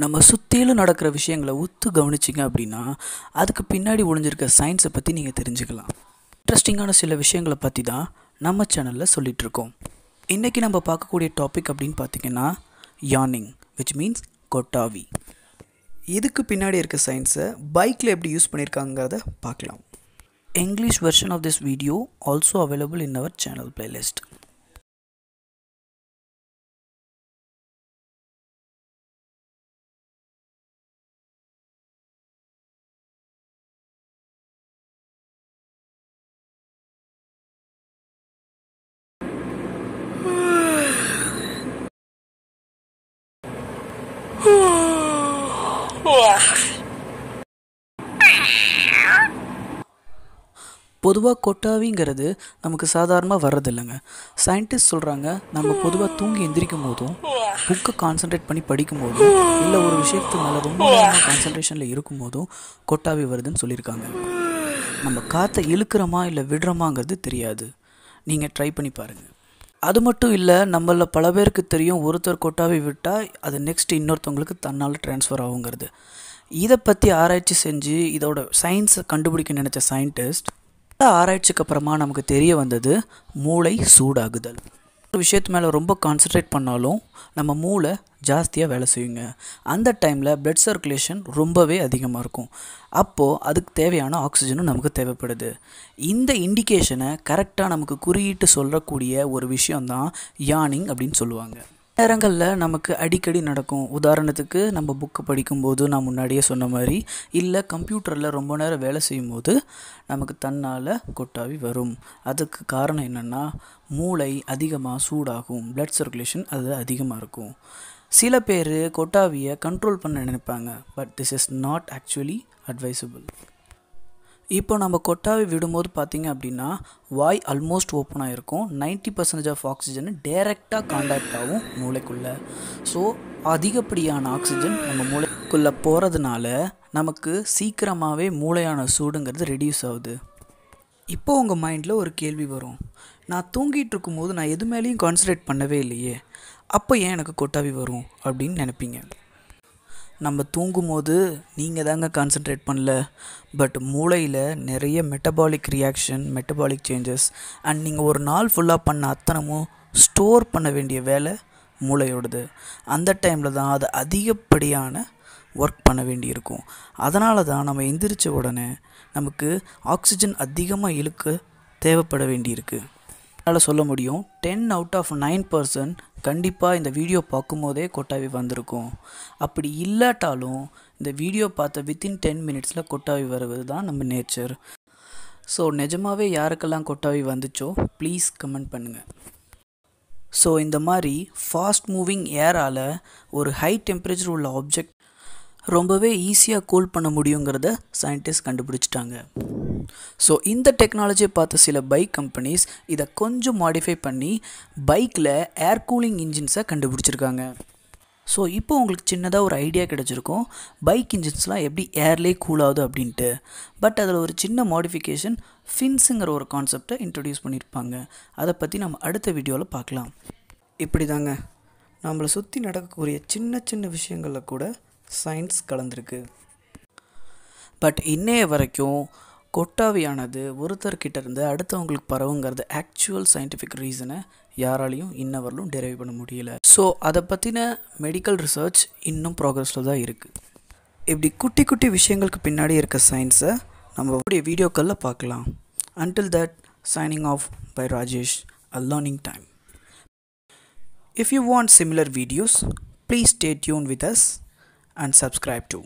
நம்ம சுற்றிலும் நடக்கிற விஷயங்களை உத்து கவனிச்சிங்க அப்படின்னா அதுக்கு பின்னாடி ஒளிஞ்சிருக்க சயின்ஸை பற்றி நீங்கள் தெரிஞ்சுக்கலாம். இன்ட்ரெஸ்டிங்கான சில விஷயங்களை பற்றி தான் நம்ம சேனலில் சொல்லிகிட்ருக்கோம். இன்றைக்கி நம்ம பார்க்கக்கூடிய டாபிக் அப்படின்னு பார்த்திங்கன்னா யானிங், விச் மீன்ஸ் கொட்டாவி. இதுக்கு பின்னாடி இருக்க சயின்ஸை பைக்கில் எப்படி யூஸ் பண்ணியிருக்காங்கிறத பார்க்கலாம். English version of this video also available in our channel playlist. பொதுவாக கொட்டாவிங்கிறது நமக்கு சாதாரணமாக வர்றதில்லைங்க. சயின்டிஸ்ட் சொல்கிறாங்க, நம்ம பொதுவாக தூங்கி எந்திரிக்கும் போதும், புக்கை கான்சன்ட்ரேட் பண்ணி படிக்கும் போதும், இல்லை ஒரு விஷயத்துக்கு மேலே ரொம்ப நேரமாக கான்சன்ட்ரேஷனில் இருக்கும் போதும் கொட்டாவி வருதுன்னு சொல்லியிருக்காங்க. நம்ம காற்றை இழுக்கிறோமா இல்லை விடுறோமாங்கிறது தெரியாது. நீங்கள் ட்ரை பண்ணி பாருங்கள். அது மட்டும் இல்லை, நம்மளில் பல பேருக்கு தெரியும், ஒருத்தர் கொட்டாவி விட்டால் அது நெக்ஸ்ட் இன்னொருத்தவங்களுக்கு தன்னால் ட்ரான்ஸ்ஃபர் ஆகுங்கிறது. இதை பற்றி ஆராய்ச்சி செஞ்சு இதோட சயின்ஸை கண்டுபிடிக்க நினச்ச சயின்டிஸ்ட் ஆராய்ச்சிக்கு அப்புறமா நமக்கு தெரிய வந்தது மூளை சூடாகுதல். ஒரு விஷயத்து மேலே ரொம்ப கான்சன்ட்ரேட் பண்ணாலும் நம்ம மூளை ஜாஸ்தியாக வேலை செய்யுங்க. அந்த டைமில் பிளட் சர்க்குலேஷன் ரொம்பவே அதிகமாக இருக்கும். அப்போது அதுக்கு தேவையான ஆக்சிஜனும் நமக்கு தேவைப்படுது. இந்த இண்டிகேஷனை கரெக்டாக நமக்கு குறியிட்டு சொல்லக்கூடிய ஒரு விஷயந்தான் யானிங் அப்படின்னு சொல்லுவாங்க. நேரங்களில் நமக்கு அடிக்கடி நடக்கும். உதாரணத்துக்கு நம்ம புக்கு படிக்கும்போது, நான் முன்னாடியே சொன்ன மாதிரி, இல்லை கம்ப்யூட்டரில் ரொம்ப நேரம் வேலை செய்யும்போது நமக்கு தன்னால் கொட்டாவி வரும். அதுக்கு காரணம் என்னென்னா, மூளை அதிகமாக சூடாகும், பிளட் சர்க்குலேஷன் அது அதிகமாக இருக்கும். சில பேர் கொட்டாவியை கண்ட்ரோல் பண்ண நினைப்பாங்க, but this is not actually advisable. இப்போ நம்ம கொட்டாவி விடும்போது பார்த்திங்க அப்படின்னா வாய் ஆல்மோஸ்ட் ஓப்பனாக இருக்கும். 90% ஆஃப் ஆக்சிஜன் டைரெக்டாக காண்டாக்ட் ஆகும் மூளைக்குள்ளே. ஸோ அதிகப்படியான ஆக்சிஜன் நம்ம மூளைக்குள்ளே போகிறதுனால நமக்கு சீக்கிரமாகவே மூளையான சூடுங்கிறது ரெடியூஸ் ஆகுது. இப்போது உங்கள் மைண்டில் ஒரு கேள்வி வரும், நான் தூங்கிட்டு இருக்கும்போது நான் எது மேலேயும் கான்சன்ட்ரேட் பண்ணவே இல்லையே, அப்போ ஏன் எனக்கு கொட்டாவி வரும் அப்படின்னு நினைப்பீங்க. நம்ம தூங்கும்போது நீங்கள் தாங்க கான்சன்ட்ரேட் பண்ணல, பட் மூளையில் நிறைய metabolic reaction, metabolic changes and நீங்கள் ஒரு நாள் ஃபுல்லாக பண்ண அத்தனமும் ஸ்டோர் பண்ண வேண்டிய வேலை மூளையோடது. அந்த டைமில் தான் அது அதிகப்படியான ஒர்க் பண்ண வேண்டியிருக்கும். அதனால தான் நம்ம எந்திரிச்ச உடனே நமக்கு ஆக்சிஜன் அதிகமாக இழுக்க தேவைப்பட வேண்டியிருக்கு. அதனால் சொல்ல முடியும், 10 out of 9% கண்டிப்பாக இந்த வீடியோ பார்க்கும்போதே கொட்டாவி வந்திருக்கும். அப்படி இல்லாட்டாலும் இந்த வீடியோ பார்த்த வித்தின் 10 minutesல கொட்டாவி வருவது தான் நம்ம நேச்சர். ஸோ நிஜமாகவே யாருக்கெல்லாம் கொட்டாவி வந்துச்சோ ப்ளீஸ் கமெண்ட் பண்ணுங்கள். ஸோ இந்த மாதிரி ஃபாஸ்ட் மூவிங் ஏரால் ஒரு ஹை டெம்பரேச்சர் உள்ள ஆப்ஜெக்ட் ரொம்பவே ஈஸியாக கூல் பண்ண முடியுங்கிறத சயின்டிஸ்ட் கண்டுபிடிச்சிட்டாங்க. ஸோ இந்த டெக்னாலஜியை பார்த்த சில பைக் கம்பெனிஸ் இதை கொஞ்சம் மாடிஃபை பண்ணி பைக்கில் ஏர் கூலிங் இன்ஜின்ஸை கண்டுபிடிச்சிருக்காங்க. ஸோ இப்போ உங்களுக்கு சின்னதாக ஒரு ஐடியா கிடச்சிருக்கும், பைக் இன்ஜின்ஸ்லாம் எப்படி ஏர்லேயே கூல் ஆகுது அப்படின்ட்டு. பட் அதில் ஒரு சின்ன மாடிஃபிகேஷன், ஃபின்ஸுங்கிற ஒரு கான்செப்டை இன்ட்ரடியூஸ் பண்ணியிருப்பாங்க. அதை பற்றி நம்ம அடுத்த வீடியோவில் பார்க்கலாம். இப்படி தாங்க நம்மளை சுற்றி நடக்கக்கூடிய சின்ன சின்ன விஷயங்களில் கூட சயின்ஸ் கலந்துருக்கு. பட் இன்னைய வரைக்கும் கொட்டாவியானது ஒருத்தர்கிட்ட இருந்து அடுத்தவங்களுக்கு பரவுங்கிறது ஆக்சுவல் சயின்டிஃபிக் ரீசனை யாராலையும் இன்னவரையும் டெரைவ் பண்ண முடியல. ஸோ அதை பற்றின மெடிக்கல் ரிசர்ச் இன்னும் ப்ராக்ரஸில் தான் இருக்குது. இப்படி குட்டி குட்டி விஷயங்களுக்கு பின்னாடி இருக்க சயின்ஸை நம்ம வீடியோக்களில் பார்க்கலாம். Until that, signing off by Rajesh, a learning time. If you want similar videos, please stay tuned with us and subscribe too.